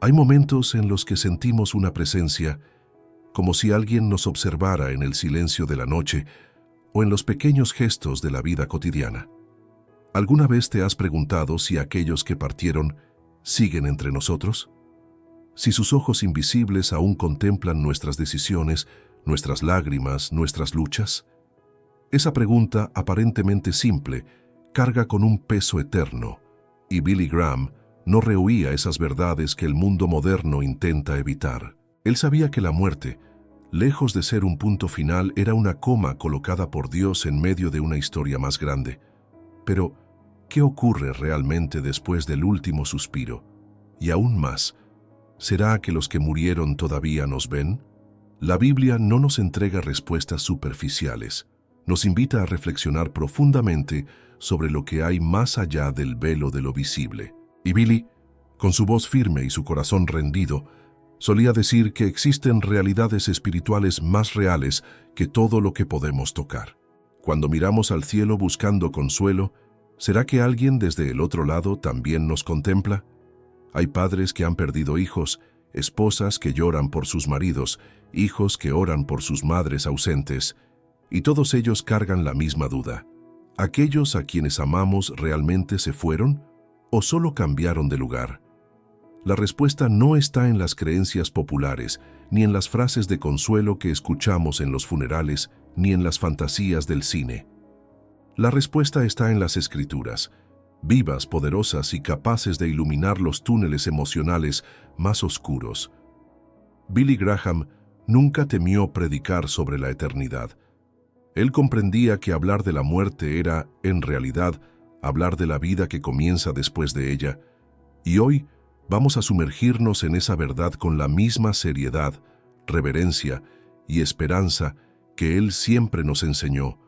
Hay momentos en los que sentimos una presencia, como si alguien nos observara en el silencio de la noche o en los pequeños gestos de la vida cotidiana. ¿Alguna vez te has preguntado si aquellos que partieron siguen entre nosotros? Si sus ojos invisibles aún contemplan nuestras decisiones, nuestras lágrimas, nuestras luchas. Esa pregunta, aparentemente simple, carga con un peso eterno, y Billy Graham no rehuía esas verdades que el mundo moderno intenta evitar. Él sabía que la muerte, lejos de ser un punto final, era una coma colocada por Dios en medio de una historia más grande. Pero, ¿qué ocurre realmente después del último suspiro? Y aún más, ¿será que los que murieron todavía nos ven? La Biblia no nos entrega respuestas superficiales. Nos invita a reflexionar profundamente sobre lo que hay más allá del velo de lo visible. Y Billy, con su voz firme y su corazón rendido, solía decir que existen realidades espirituales más reales que todo lo que podemos tocar. Cuando miramos al cielo buscando consuelo, ¿será que alguien desde el otro lado también nos contempla? Hay padres que han perdido hijos, esposas que lloran por sus maridos, hijos que oran por sus madres ausentes, y todos ellos cargan la misma duda. ¿Aquellos a quienes amamos realmente se fueron o solo cambiaron de lugar? La respuesta no está en las creencias populares, ni en las frases de consuelo que escuchamos en los funerales, ni en las fantasías del cine. La respuesta está en las Escrituras, vivas, poderosas y capaces de iluminar los túneles emocionales más oscuros. Billy Graham nunca temió predicar sobre la eternidad. Él comprendía que hablar de la muerte era, en realidad, hablar de la vida que comienza después de ella, y hoy vamos a sumergirnos en esa verdad con la misma seriedad, reverencia y esperanza que Él siempre nos enseñó,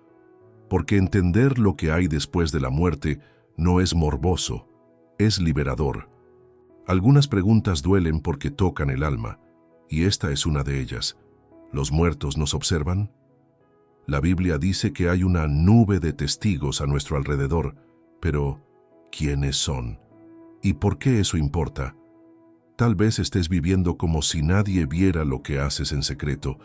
porque entender lo que hay después de la muerte no es morboso, es liberador. Algunas preguntas duelen porque tocan el alma, y esta es una de ellas. ¿Los muertos nos observan? La Biblia dice que hay una nube de testigos a nuestro alrededor, pero ¿quiénes son? ¿Y por qué eso importa? Tal vez estés viviendo como si nadie viera lo que haces en secreto.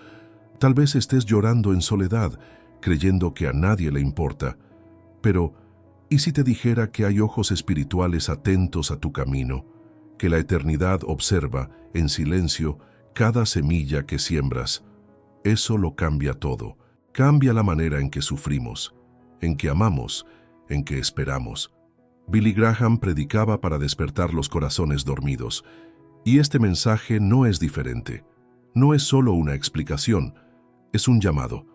Tal vez estés llorando en soledad, creyendo que a nadie le importa. Pero, ¿y si te dijera que hay ojos espirituales atentos a tu camino, que la eternidad observa, en silencio, cada semilla que siembras? Eso lo cambia todo. Cambia la manera en que sufrimos, en que amamos, en que esperamos. Billy Graham predicaba para despertar los corazones dormidos, y este mensaje no es diferente. No es solo una explicación, es un llamado,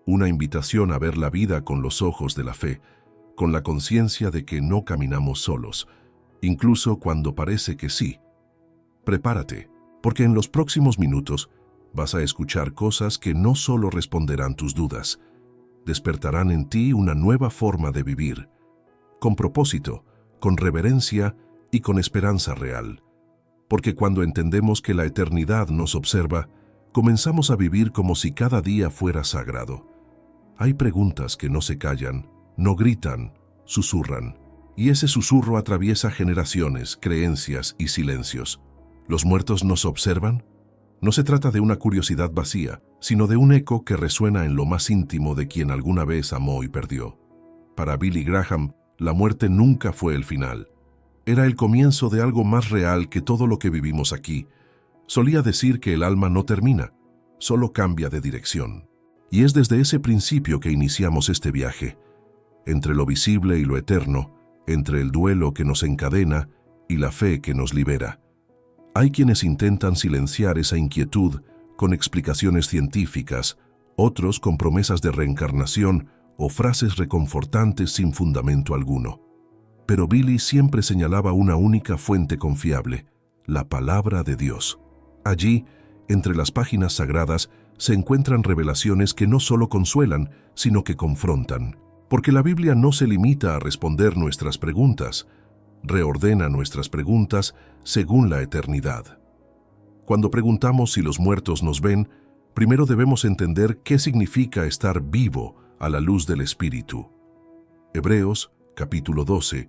una invitación a ver la vida con los ojos de la fe, con la conciencia de que no caminamos solos, incluso cuando parece que sí. Prepárate, porque en los próximos minutos vas a escuchar cosas que no solo responderán tus dudas, despertarán en ti una nueva forma de vivir, con propósito, con reverencia y con esperanza real. Porque cuando entendemos que la eternidad nos observa, comenzamos a vivir como si cada día fuera sagrado. Hay preguntas que no se callan, no gritan, susurran, y ese susurro atraviesa generaciones, creencias y silencios. ¿Los muertos nos observan? No se trata de una curiosidad vacía, sino de un eco que resuena en lo más íntimo de quien alguna vez amó y perdió. Para Billy Graham, la muerte nunca fue el final. Era el comienzo de algo más real que todo lo que vivimos aquí. Solía decir que el alma no termina, solo cambia de dirección. Y es desde ese principio que iniciamos este viaje, entre lo visible y lo eterno, entre el duelo que nos encadena y la fe que nos libera. Hay quienes intentan silenciar esa inquietud con explicaciones científicas, otros con promesas de reencarnación o frases reconfortantes sin fundamento alguno. Pero Billy siempre señalaba una única fuente confiable, la palabra de Dios. Allí, entre las páginas sagradas, se encuentran revelaciones que no solo consuelan, sino que confrontan. Porque la Biblia no se limita a responder nuestras preguntas, reordena nuestras preguntas según la eternidad. Cuando preguntamos si los muertos nos ven, primero debemos entender qué significa estar vivo a la luz del Espíritu. Hebreos, capítulo 12,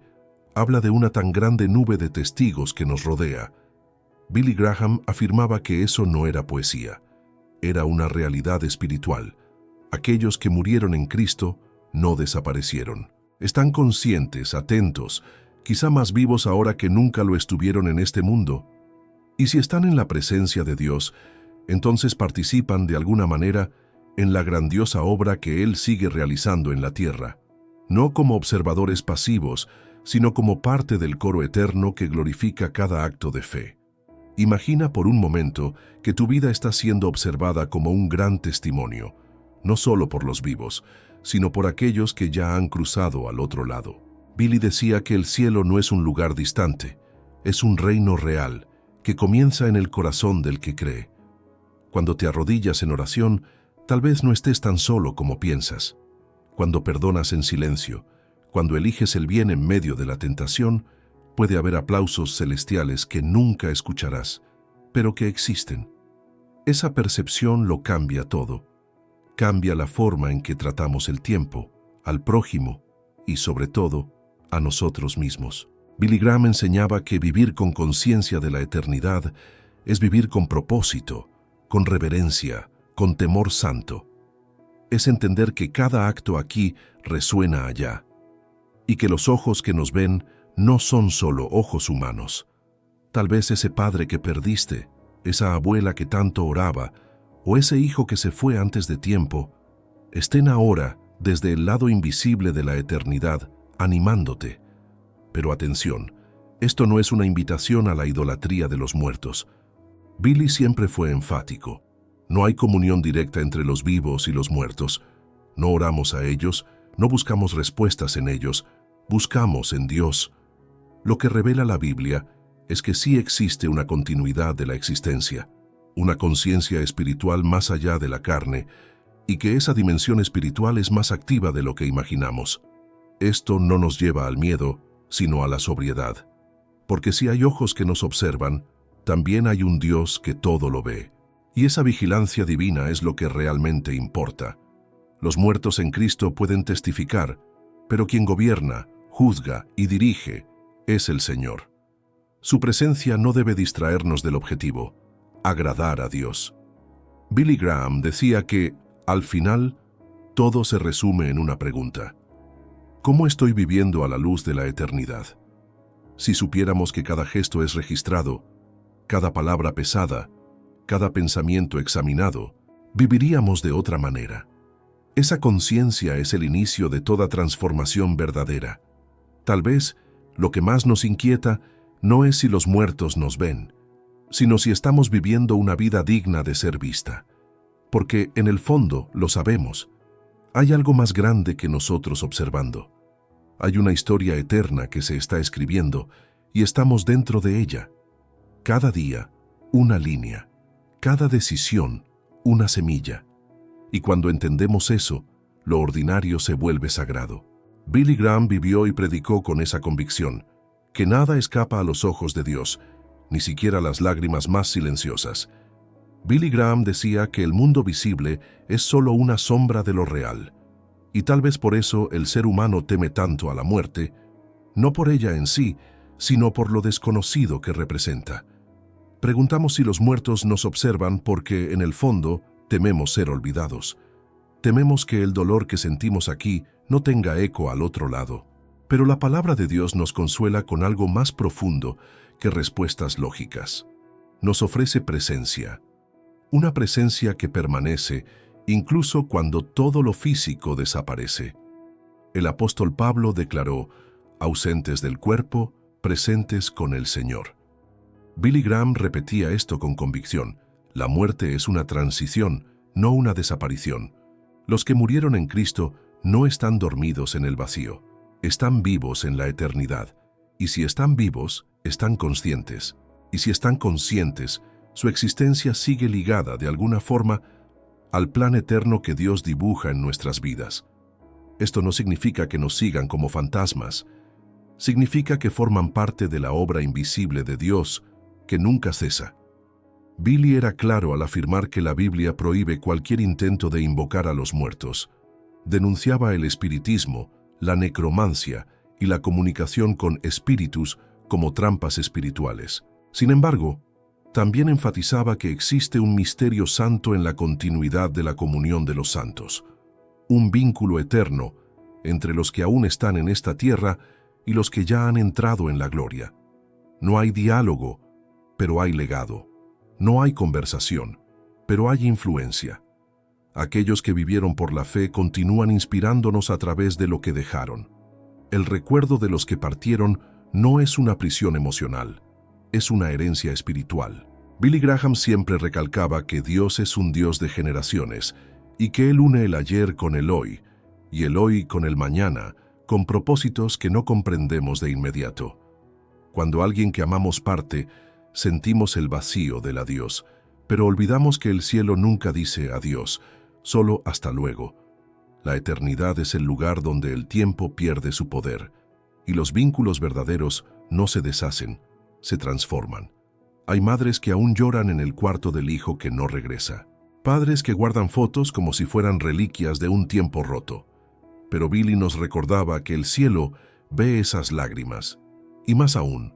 habla de una tan grande nube de testigos que nos rodea. Billy Graham afirmaba que eso no era poesía, era una realidad espiritual. Aquellos que murieron en Cristo no desaparecieron. Están conscientes, atentos, quizá más vivos ahora que nunca lo estuvieron en este mundo. Y si están en la presencia de Dios, entonces participan de alguna manera en la grandiosa obra que Él sigue realizando en la tierra, no como observadores pasivos, sino como parte del coro eterno que glorifica cada acto de fe. Imagina por un momento que tu vida está siendo observada como un gran testimonio, no solo por los vivos, sino por aquellos que ya han cruzado al otro lado. Billy decía que el cielo no es un lugar distante, es un reino real que comienza en el corazón del que cree. Cuando te arrodillas en oración, tal vez no estés tan solo como piensas. Cuando perdonas en silencio, cuando eliges el bien en medio de la tentación, puede haber aplausos celestiales que nunca escucharás, pero que existen. Esa percepción lo cambia todo. Cambia la forma en que tratamos el tiempo, al prójimo y, sobre todo, a nosotros mismos. Billy Graham enseñaba que vivir con conciencia de la eternidad es vivir con propósito, con reverencia, con temor santo. Es entender que cada acto aquí resuena allá, y que los ojos que nos ven no son solo ojos humanos. Tal vez ese padre que perdiste, esa abuela que tanto oraba, o ese hijo que se fue antes de tiempo, estén ahora desde el lado invisible de la eternidad, animándote. Pero atención, esto no es una invitación a la idolatría de los muertos. Billy siempre fue enfático. No hay comunión directa entre los vivos y los muertos. No oramos a ellos, no buscamos respuestas en ellos, buscamos en Dios. Lo que revela la Biblia es que sí existe una continuidad de la existencia, una conciencia espiritual más allá de la carne, y que esa dimensión espiritual es más activa de lo que imaginamos. Esto no nos lleva al miedo, sino a la sobriedad. Porque si hay ojos que nos observan, también hay un Dios que todo lo ve. Y esa vigilancia divina es lo que realmente importa. Los muertos en Cristo pueden testificar, pero quien gobierna, juzga y dirige es el Señor. Su presencia no debe distraernos del objetivo, agradar a Dios. Billy Graham decía que, al final, todo se resume en una pregunta. ¿Cómo estoy viviendo a la luz de la eternidad? Si supiéramos que cada gesto es registrado, cada palabra pesada, cada pensamiento examinado, viviríamos de otra manera. Esa conciencia es el inicio de toda transformación verdadera. Tal vez, lo que más nos inquieta no es si los muertos nos ven, sino si estamos viviendo una vida digna de ser vista. Porque, en el fondo, lo sabemos, hay algo más grande que nosotros observando. Hay una historia eterna que se está escribiendo y estamos dentro de ella. Cada día, una línea. Cada decisión, una semilla. Y cuando entendemos eso, lo ordinario se vuelve sagrado. Billy Graham vivió y predicó con esa convicción, que nada escapa a los ojos de Dios, ni siquiera las lágrimas más silenciosas. Billy Graham decía que el mundo visible es solo una sombra de lo real, y tal vez por eso el ser humano teme tanto a la muerte, no por ella en sí, sino por lo desconocido que representa. Preguntamos si los muertos nos observan porque, en el fondo, tememos ser olvidados. Tememos que el dolor que sentimos aquí no tenga eco al otro lado. Pero la palabra de Dios nos consuela con algo más profundo que respuestas lógicas. Nos ofrece presencia. Una presencia que permanece incluso cuando todo lo físico desaparece. El apóstol Pablo declaró, ausentes del cuerpo, presentes con el Señor. Billy Graham repetía esto con convicción. La muerte es una transición, no una desaparición. Los que murieron en Cristo no están dormidos en el vacío, están vivos en la eternidad. Y si están vivos, están conscientes. Y si están conscientes, su existencia sigue ligada de alguna forma al plan eterno que Dios dibuja en nuestras vidas. Esto no significa que nos sigan como fantasmas. Significa que forman parte de la obra invisible de Dios, que nunca cesa. Billy era claro al afirmar que la Biblia prohíbe cualquier intento de invocar a los muertos. Denunciaba el espiritismo, la necromancia y la comunicación con espíritus como trampas espirituales. Sin embargo, también enfatizaba que existe un misterio santo en la continuidad de la comunión de los santos, un vínculo eterno entre los que aún están en esta tierra y los que ya han entrado en la gloria. No hay diálogo, pero hay legado. No hay conversación, pero hay influencia. Aquellos que vivieron por la fe continúan inspirándonos a través de lo que dejaron. El recuerdo de los que partieron no es una prisión emocional, es una herencia espiritual. Billy Graham siempre recalcaba que Dios es un Dios de generaciones y que Él une el ayer con el hoy y el hoy con el mañana, con propósitos que no comprendemos de inmediato. Cuando alguien que amamos parte, sentimos el vacío del adiós, pero olvidamos que el cielo nunca dice adiós, solo hasta luego. La eternidad es el lugar donde el tiempo pierde su poder, y los vínculos verdaderos no se deshacen, se transforman. Hay madres que aún lloran en el cuarto del hijo que no regresa. Padres que guardan fotos como si fueran reliquias de un tiempo roto. Pero Billy nos recordaba que el cielo ve esas lágrimas. Y más aún,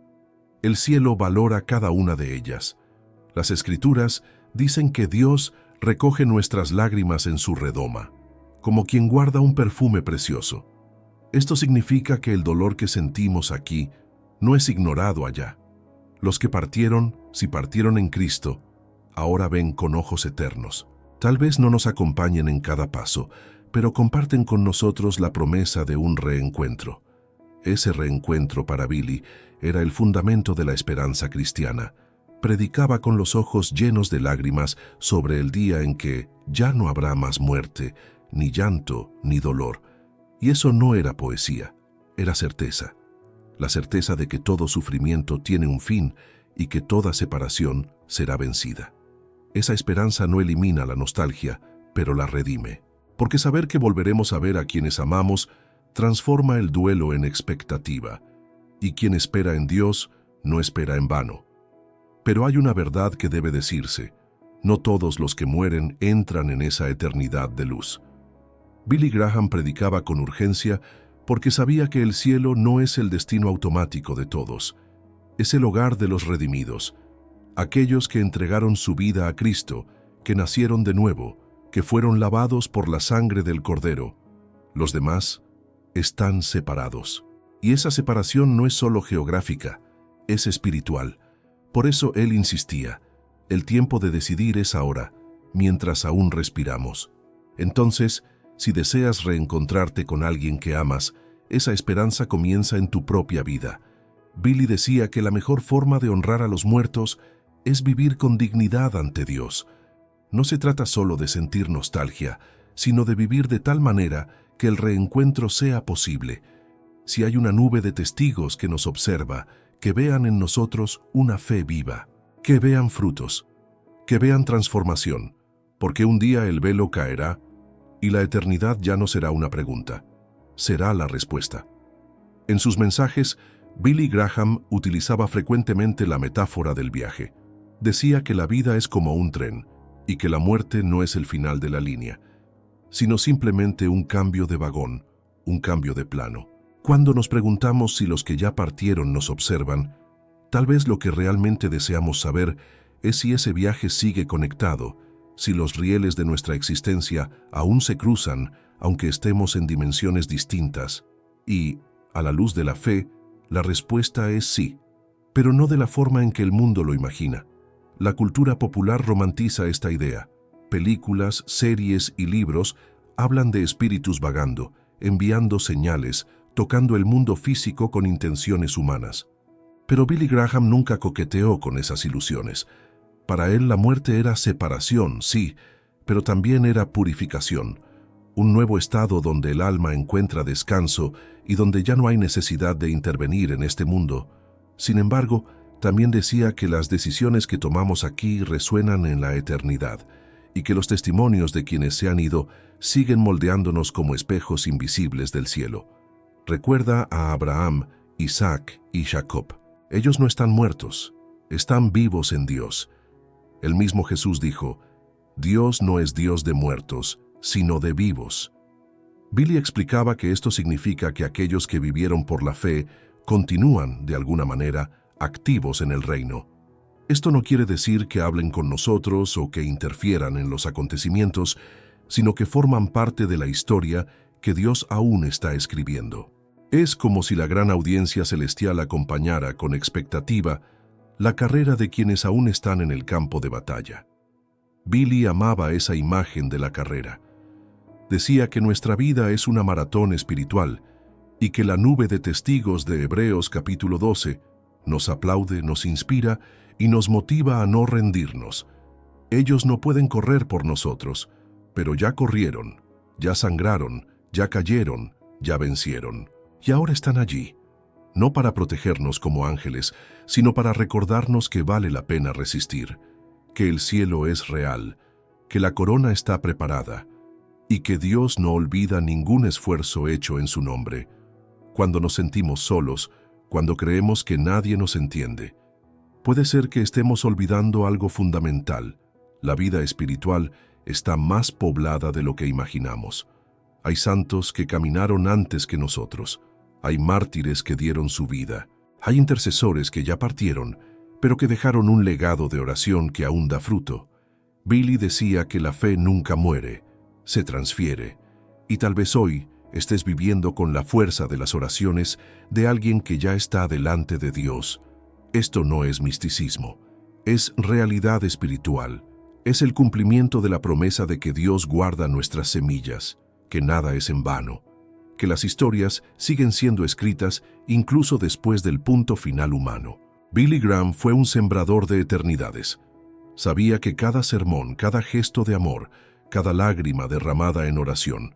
el cielo valora cada una de ellas. Las Escrituras dicen que Dios recoge nuestras lágrimas en su redoma, como quien guarda un perfume precioso. Esto significa que el dolor que sentimos aquí no es ignorado allá. Los que partieron, si partieron en Cristo, ahora ven con ojos eternos. Tal vez no nos acompañen en cada paso, pero comparten con nosotros la promesa de un reencuentro. Ese reencuentro para Billy era el fundamento de la esperanza cristiana. Predicaba con los ojos llenos de lágrimas sobre el día en que ya no habrá más muerte, ni llanto, ni dolor. Y eso no era poesía, era certeza. La certeza de que todo sufrimiento tiene un fin y que toda separación será vencida. Esa esperanza no elimina la nostalgia, pero la redime. Porque saber que volveremos a ver a quienes amamos transforma el duelo en expectativa, y quien espera en Dios no espera en vano. Pero hay una verdad que debe decirse: no todos los que mueren entran en esa eternidad de luz. Billy Graham predicaba con urgencia porque sabía que el cielo no es el destino automático de todos, es el hogar de los redimidos, aquellos que entregaron su vida a Cristo, que nacieron de nuevo, que fueron lavados por la sangre del Cordero. Los demás están separados. Y esa separación no es solo geográfica, es espiritual. Por eso él insistía: el tiempo de decidir es ahora, mientras aún respiramos. Entonces, si deseas reencontrarte con alguien que amas, esa esperanza comienza en tu propia vida. Billy decía que la mejor forma de honrar a los muertos es vivir con dignidad ante Dios. No se trata solo de sentir nostalgia, sino de vivir de tal manera que el reencuentro sea posible. Si hay una nube de testigos que nos observa, que vean en nosotros una fe viva, que vean frutos, que vean transformación, porque un día el velo caerá y la eternidad ya no será una pregunta, será la respuesta. En sus mensajes, Billy Graham utilizaba frecuentemente la metáfora del viaje. Decía que la vida es como un tren y que la muerte no es el final de la línea, sino simplemente un cambio de vagón, un cambio de plano. Cuando nos preguntamos si los que ya partieron nos observan, tal vez lo que realmente deseamos saber es si ese viaje sigue conectado, si los rieles de nuestra existencia aún se cruzan, aunque estemos en dimensiones distintas. Y, a la luz de la fe, la respuesta es sí, pero no de la forma en que el mundo lo imagina. La cultura popular romantiza esta idea. Películas, series y libros hablan de espíritus vagando, enviando señales, tocando el mundo físico con intenciones humanas. Pero Billy Graham nunca coqueteó con esas ilusiones. Para él la muerte era separación, sí, pero también era purificación, un nuevo estado donde el alma encuentra descanso y donde ya no hay necesidad de intervenir en este mundo. Sin embargo, también decía que las decisiones que tomamos aquí resuenan en la eternidad y que los testimonios de quienes se han ido siguen moldeándonos como espejos invisibles del cielo. Recuerda a Abraham, Isaac y Jacob. Ellos no están muertos, están vivos en Dios. El mismo Jesús dijo: Dios no es Dios de muertos, sino de vivos. Billy explicaba que esto significa que aquellos que vivieron por la fe continúan, de alguna manera, activos en el reino. Esto no quiere decir que hablen con nosotros o que interfieran en los acontecimientos, sino que forman parte de la historia que Dios aún está escribiendo. Es como si la gran audiencia celestial acompañara con expectativa la carrera de quienes aún están en el campo de batalla. Billy amaba esa imagen de la carrera. Decía que nuestra vida es una maratón espiritual y que la nube de testigos de Hebreos capítulo 12 nos aplaude, nos inspira y nos motiva a no rendirnos. Ellos no pueden correr por nosotros, pero ya corrieron, ya sangraron, ya cayeron, ya vencieron. Y ahora están allí, no para protegernos como ángeles, sino para recordarnos que vale la pena resistir, que el cielo es real, que la corona está preparada y que Dios no olvida ningún esfuerzo hecho en su nombre. Cuando nos sentimos solos, cuando creemos que nadie nos entiende, puede ser que estemos olvidando algo fundamental. La vida espiritual está más poblada de lo que imaginamos. Hay santos que caminaron antes que nosotros. Hay mártires que dieron su vida. Hay intercesores que ya partieron, pero que dejaron un legado de oración que aún da fruto. Billy decía que la fe nunca muere, se transfiere. Y tal vez hoy estés viviendo con la fuerza de las oraciones de alguien que ya está delante de Dios. Esto no es misticismo, es realidad espiritual. Es el cumplimiento de la promesa de que Dios guarda nuestras semillas, que nada es en vano, que las historias siguen siendo escritas incluso después del punto final humano. Billy Graham fue un sembrador de eternidades. Sabía que cada sermón, cada gesto de amor, cada lágrima derramada en oración,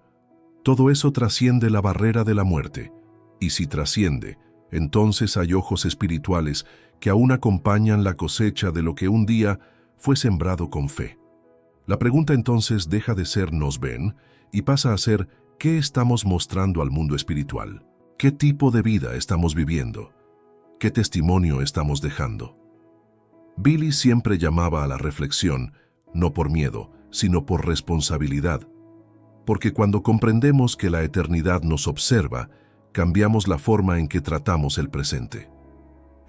todo eso trasciende la barrera de la muerte. Y si trasciende, entonces hay ojos espirituales que aún acompañan la cosecha de lo que un día fue sembrado con fe. La pregunta entonces deja de ser ¿nos ven? Y pasa a ser ¿qué estamos mostrando al mundo espiritual? ¿Qué tipo de vida estamos viviendo? ¿Qué testimonio estamos dejando? Billy siempre llamaba a la reflexión, no por miedo, sino por responsabilidad. Porque cuando comprendemos que la eternidad nos observa, cambiamos la forma en que tratamos el presente.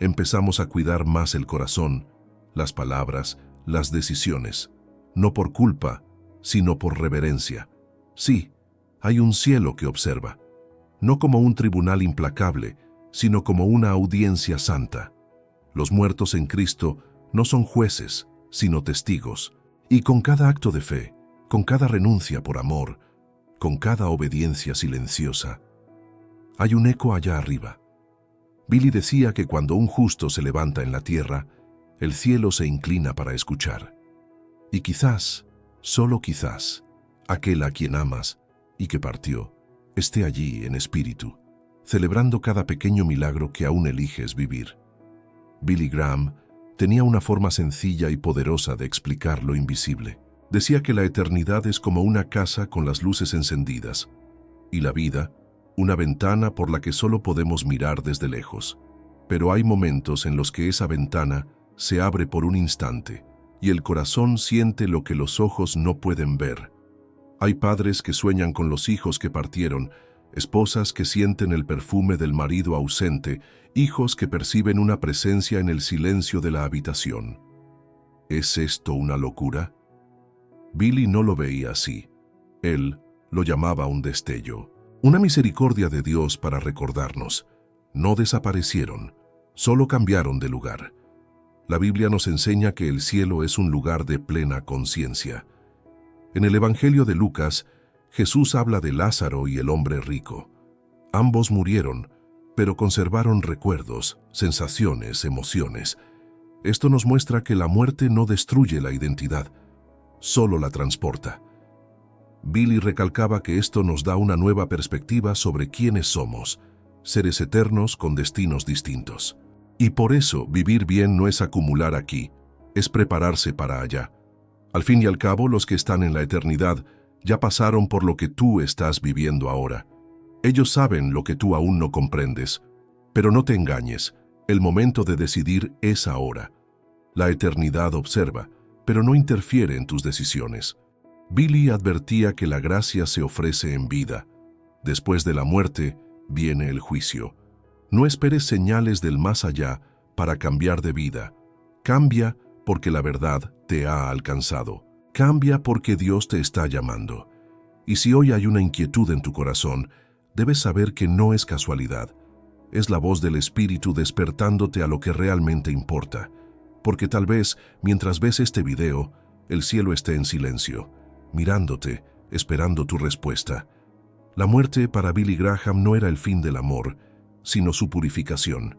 Empezamos a cuidar más el corazón, las palabras, las decisiones, no por culpa, sino por reverencia. Sí, hay un cielo que observa, no como un tribunal implacable, sino como una audiencia santa. Los muertos en Cristo no son jueces, sino testigos, y con cada acto de fe, con cada renuncia por amor, con cada obediencia silenciosa, hay un eco allá arriba. Billy decía que cuando un justo se levanta en la tierra, el cielo se inclina para escuchar. Y quizás, solo quizás, aquel a quien amas y que partió, esté allí en espíritu, celebrando cada pequeño milagro que aún eliges vivir. Billy Graham tenía una forma sencilla y poderosa de explicar lo invisible. Decía que la eternidad es como una casa con las luces encendidas, y la vida, una ventana por la que solo podemos mirar desde lejos. Pero hay momentos en los que esa ventana se abre por un instante, y el corazón siente lo que los ojos no pueden ver. Hay padres que sueñan con los hijos que partieron, esposas que sienten el perfume del marido ausente, hijos que perciben una presencia en el silencio de la habitación. ¿Es esto una locura? Billy no lo veía así. Él lo llamaba un destello, una misericordia de Dios para recordarnos. No desaparecieron, solo cambiaron de lugar. La Biblia nos enseña que el cielo es un lugar de plena conciencia. En el Evangelio de Lucas, Jesús habla de Lázaro y el hombre rico. Ambos murieron, pero conservaron recuerdos, sensaciones, emociones. Esto nos muestra que la muerte no destruye la identidad, solo la transporta. Billy recalcaba que esto nos da una nueva perspectiva sobre quiénes somos, seres eternos con destinos distintos. Y por eso vivir bien no es acumular aquí, es prepararse para allá. Al fin y al cabo, los que están en la eternidad ya pasaron por lo que tú estás viviendo ahora. Ellos saben lo que tú aún no comprendes, pero no te engañes, el momento de decidir es ahora. La eternidad observa, pero no interfiere en tus decisiones. Billy advertía que la gracia se ofrece en vida. Después de la muerte, viene el juicio. No esperes señales del más allá para cambiar de vida. Cambia porque la verdad te ha alcanzado. Cambia porque Dios te está llamando. Y si hoy hay una inquietud en tu corazón, debes saber que no es casualidad. Es la voz del Espíritu despertándote a lo que realmente importa. Porque tal vez, mientras ves este video, el cielo esté en silencio, mirándote, esperando tu respuesta. La muerte para Billy Graham no era el fin del amor, sino su purificación.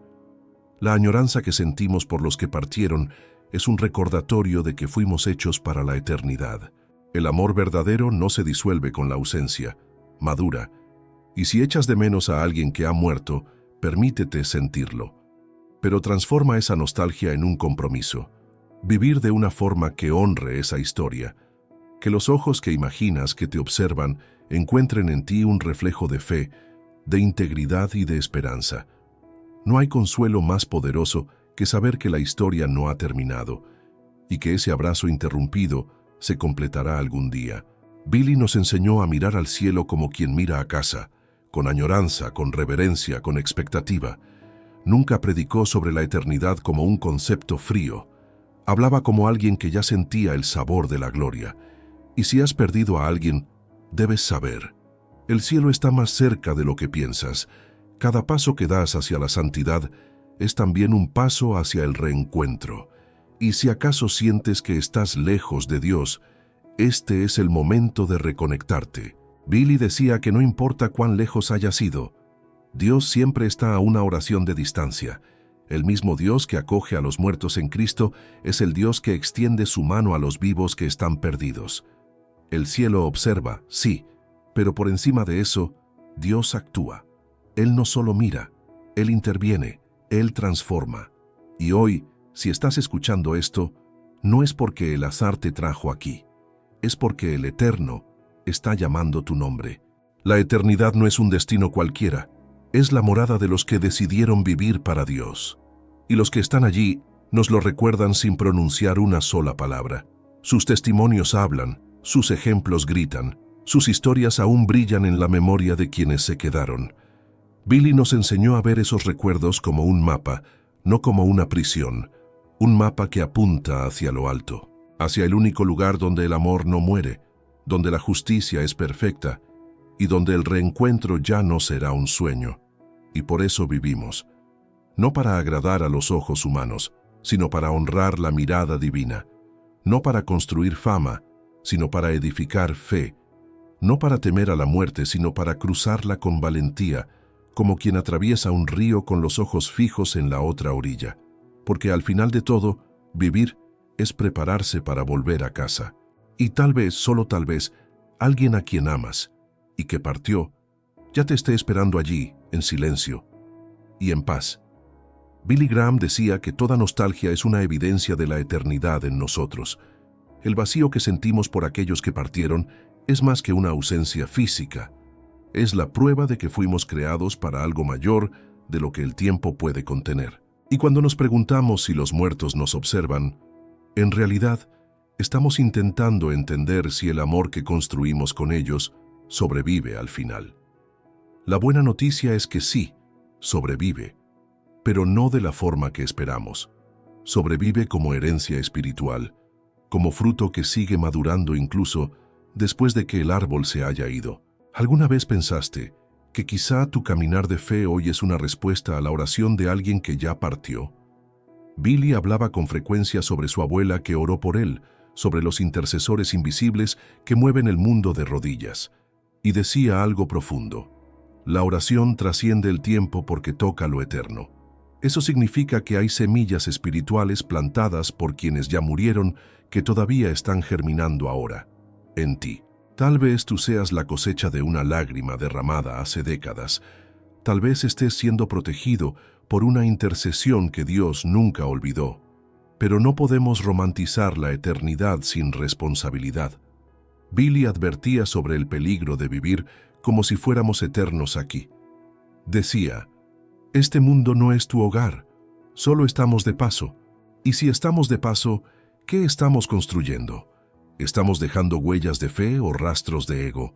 La añoranza que sentimos por los que partieron es un recordatorio de que fuimos hechos para la eternidad. El amor verdadero no se disuelve con la ausencia, madura. Y si echas de menos a alguien que ha muerto, permítete sentirlo. Pero transforma esa nostalgia en un compromiso. Vivir de una forma que honre esa historia. Que los ojos que imaginas que te observan encuentren en ti un reflejo de fe, de integridad y de esperanza. No hay consuelo más poderoso que saber que la historia no ha terminado y que ese abrazo interrumpido se completará algún día. Billy nos enseñó a mirar al cielo como quien mira a casa, con añoranza, con reverencia, con expectativa. Nunca predicó sobre la eternidad como un concepto frío. Hablaba como alguien que ya sentía el sabor de la gloria. Y si has perdido a alguien, debes saber. El cielo está más cerca de lo que piensas. Cada paso que das hacia la santidad es también un paso hacia el reencuentro. Y si acaso sientes que estás lejos de Dios, este es el momento de reconectarte. Billy decía que no importa cuán lejos hayas ido, Dios siempre está a una oración de distancia. El mismo Dios que acoge a los muertos en Cristo es el Dios que extiende su mano a los vivos que están perdidos. El cielo observa, sí, pero por encima de eso, Dios actúa. Él no solo mira, Él interviene, Él transforma. Y hoy, si estás escuchando esto, no es porque el azar te trajo aquí, es porque el Eterno está llamando tu nombre. La eternidad no es un destino cualquiera, es la morada de los que decidieron vivir para Dios. Y los que están allí nos lo recuerdan sin pronunciar una sola palabra. Sus testimonios hablan, sus ejemplos gritan, sus historias aún brillan en la memoria de quienes se quedaron. Billy nos enseñó a ver esos recuerdos como un mapa, no como una prisión, un mapa que apunta hacia lo alto, hacia el único lugar donde el amor no muere, donde la justicia es perfecta y donde el reencuentro ya no será un sueño. Y por eso vivimos, no para agradar a los ojos humanos, sino para honrar la mirada divina, no para construir fama, sino para edificar fe, no para temer a la muerte, sino para cruzarla con valentía, como quien atraviesa un río con los ojos fijos en la otra orilla. Porque al final de todo, vivir es prepararse para volver a casa. Y tal vez, solo tal vez, alguien a quien amas y que partió, ya te esté esperando allí, en silencio y en paz. Billy Graham decía que toda nostalgia es una evidencia de la eternidad en nosotros. El vacío que sentimos por aquellos que partieron es más que una ausencia física. Es la prueba de que fuimos creados para algo mayor de lo que el tiempo puede contener. Y cuando nos preguntamos si los muertos nos observan, en realidad estamos intentando entender si el amor que construimos con ellos sobrevive al final. La buena noticia es que sí, sobrevive, pero no de la forma que esperamos. Sobrevive como herencia espiritual, como fruto que sigue madurando incluso después de que el árbol se haya ido. ¿Alguna vez pensaste que quizá tu caminar de fe hoy es una respuesta a la oración de alguien que ya partió? Billy hablaba con frecuencia sobre su abuela que oró por él, sobre los intercesores invisibles que mueven el mundo de rodillas, y decía algo profundo. La oración trasciende el tiempo porque toca lo eterno. Eso significa que hay semillas espirituales plantadas por quienes ya murieron que todavía están germinando ahora, en ti. Tal vez tú seas la cosecha de una lágrima derramada hace décadas. Tal vez estés siendo protegido por una intercesión que Dios nunca olvidó. Pero no podemos romantizar la eternidad sin responsabilidad. Billy advertía sobre el peligro de vivir como si fuéramos eternos aquí. Decía, este mundo no es tu hogar, solo estamos de paso. Y si estamos de paso, ¿qué estamos construyendo? ¿Estamos dejando huellas de fe o rastros de ego?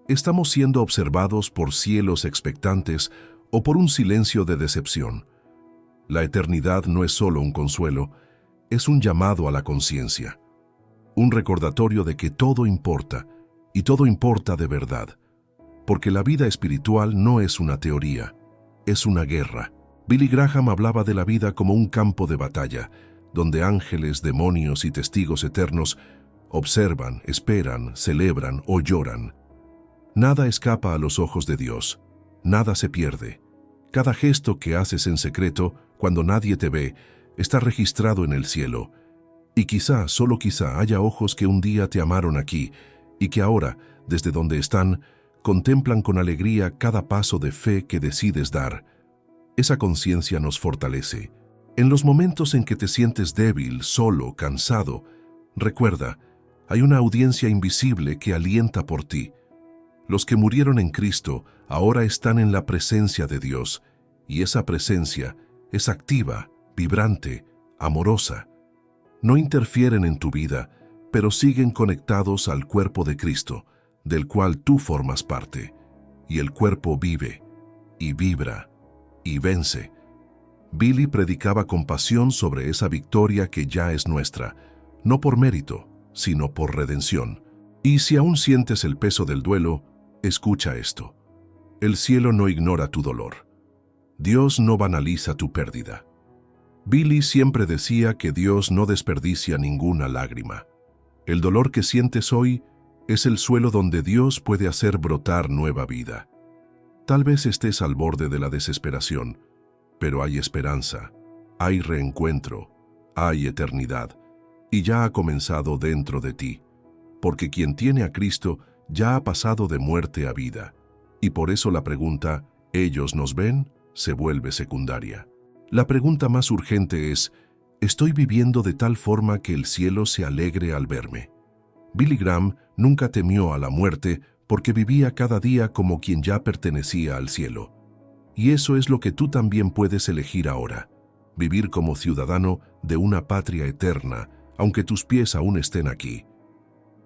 ¿Estamos siendo observados por cielos expectantes o por un silencio de decepción? La eternidad no es solo un consuelo, es un llamado a la conciencia, un recordatorio de que todo importa, y todo importa de verdad, porque la vida espiritual no es una teoría, es una guerra. Billy Graham hablaba de la vida como un campo de batalla, donde ángeles, demonios y testigos eternos observan, esperan, celebran o lloran. Nada escapa a los ojos de Dios, nada se pierde. Cada gesto que haces en secreto, cuando nadie te ve, está registrado en el cielo. Y quizá, solo quizá, haya ojos que un día te amaron aquí y que ahora, desde donde están, contemplan con alegría cada paso de fe que decides dar. Esa conciencia nos fortalece. En los momentos en que te sientes débil, solo, cansado, recuerda, hay una audiencia invisible que alienta por ti. Los que murieron en Cristo ahora están en la presencia de Dios, y esa presencia es activa, vibrante, amorosa. No interfieren en tu vida, pero siguen conectados al cuerpo de Cristo, del cual tú formas parte, y el cuerpo vive, y vibra, y vence. Billy predicaba con pasión sobre esa victoria que ya es nuestra, no por mérito, sino por redención. Y si aún sientes el peso del duelo, escucha esto. El cielo no ignora tu dolor. Dios no banaliza tu pérdida. Billy siempre decía que Dios no desperdicia ninguna lágrima. El dolor que sientes hoy es el suelo donde Dios puede hacer brotar nueva vida. Tal vez estés al borde de la desesperación, pero hay esperanza, hay reencuentro, hay eternidad, y ya ha comenzado dentro de ti, porque quien tiene a Cristo ya ha pasado de muerte a vida, y por eso la pregunta, ¿ellos nos ven?, se vuelve secundaria. La pregunta más urgente es, ¿estoy viviendo de tal forma que el cielo se alegre al verme? Billy Graham nunca temió a la muerte porque vivía cada día como quien ya pertenecía al cielo. Y eso es lo que tú también puedes elegir ahora, vivir como ciudadano de una patria eterna, aunque tus pies aún estén aquí.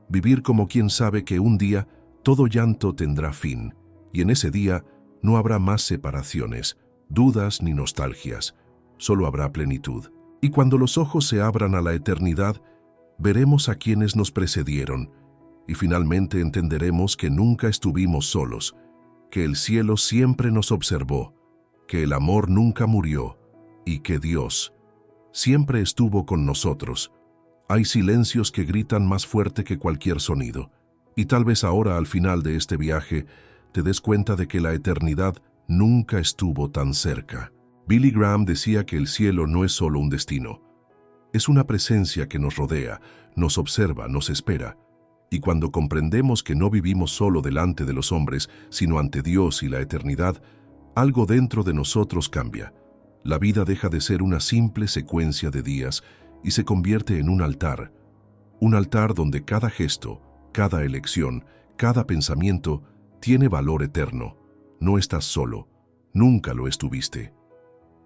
Vivir como quien sabe que un día todo llanto tendrá fin, y en ese día no habrá más separaciones, dudas ni nostalgias, solo habrá plenitud. Y cuando los ojos se abran a la eternidad, veremos a quienes nos precedieron, y finalmente entenderemos que nunca estuvimos solos, que el cielo siempre nos observó, que el amor nunca murió, y que Dios siempre estuvo con nosotros. Hay silencios que gritan más fuerte que cualquier sonido, y tal vez ahora al final de este viaje te des cuenta de que la eternidad nunca estuvo tan cerca. Billy Graham decía que el cielo no es solo un destino, es una presencia que nos rodea, nos observa, nos espera. Y cuando comprendemos que no vivimos solo delante de los hombres, sino ante Dios y la eternidad, algo dentro de nosotros cambia. La vida deja de ser una simple secuencia de días y se convierte en un altar donde cada gesto, cada elección, cada pensamiento tiene valor eterno. No estás solo, nunca lo estuviste.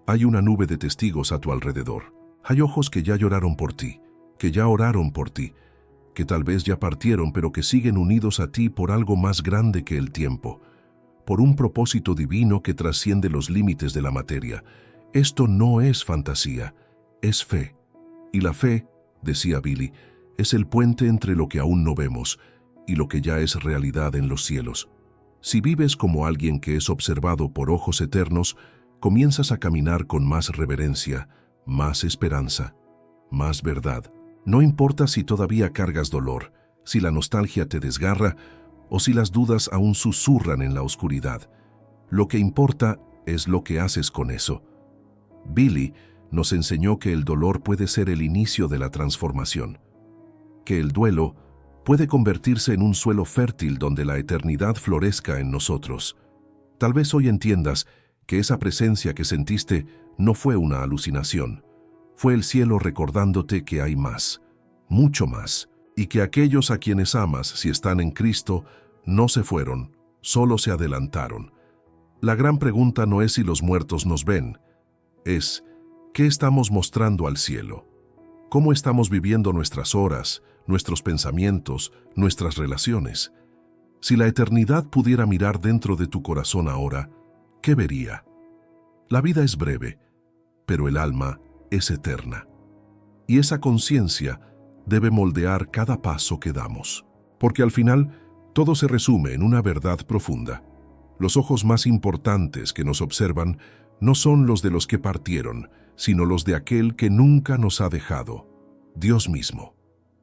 Hay una nube de testigos a tu alrededor. Hay ojos que ya lloraron por ti, que ya oraron por ti, que tal vez ya partieron pero que siguen unidos a ti por algo más grande que el tiempo, por un propósito divino que trasciende los límites de la materia. Esto no es fantasía, es fe. Y la fe, decía Billy, es el puente entre lo que aún no vemos y lo que ya es realidad en los cielos. Si vives como alguien que es observado por ojos eternos, comienzas a caminar con más reverencia, más esperanza, más verdad. No importa si todavía cargas dolor, si la nostalgia te desgarra o si las dudas aún susurran en la oscuridad. Lo que importa es lo que haces con eso. Billy nos enseñó que el dolor puede ser el inicio de la transformación, que el duelo puede convertirse en un suelo fértil donde la eternidad florezca en nosotros. Tal vez hoy entiendas que esa presencia que sentiste no fue una alucinación, fue el cielo recordándote que hay más, mucho más, y que aquellos a quienes amas, si están en Cristo, no se fueron, solo se adelantaron. La gran pregunta no es si los muertos nos ven, es ¿qué estamos mostrando al cielo? ¿Cómo estamos viviendo nuestras horas, nuestros pensamientos, nuestras relaciones? Si la eternidad pudiera mirar dentro de tu corazón ahora, ¿qué vería? La vida es breve, pero el alma es eterna. Y esa conciencia debe moldear cada paso que damos. Porque al final, todo se resume en una verdad profunda. Los ojos más importantes que nos observan no son los de los que partieron, sino los de aquel que nunca nos ha dejado, Dios mismo.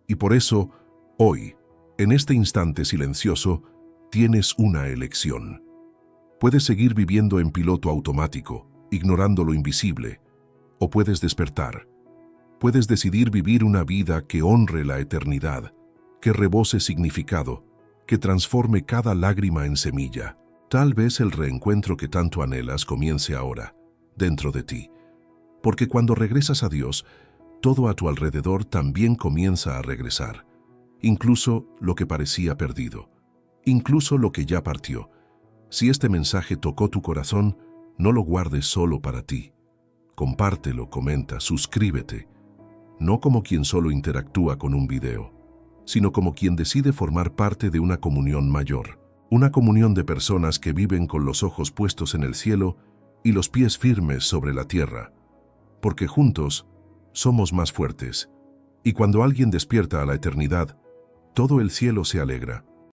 Y por eso, hoy, en este instante silencioso, tienes una elección. Puedes seguir viviendo en piloto automático, ignorando lo invisible, o puedes despertar. Puedes decidir vivir una vida que honre la eternidad, que rebose significado, que transforme cada lágrima en semilla. Tal vez el reencuentro que tanto anhelas comience ahora, dentro de ti. Porque cuando regresas a Dios, todo a tu alrededor también comienza a regresar. Incluso lo que parecía perdido. Incluso lo que ya partió. Si este mensaje tocó tu corazón, no lo guardes solo para ti. Compártelo, comenta, suscríbete. No como quien solo interactúa con un video, sino como quien decide formar parte de una comunión mayor. Una comunión de personas que viven con los ojos puestos en el cielo y los pies firmes sobre la tierra. Porque juntos somos más fuertes. Y cuando alguien despierta a la eternidad, todo el cielo se alegra.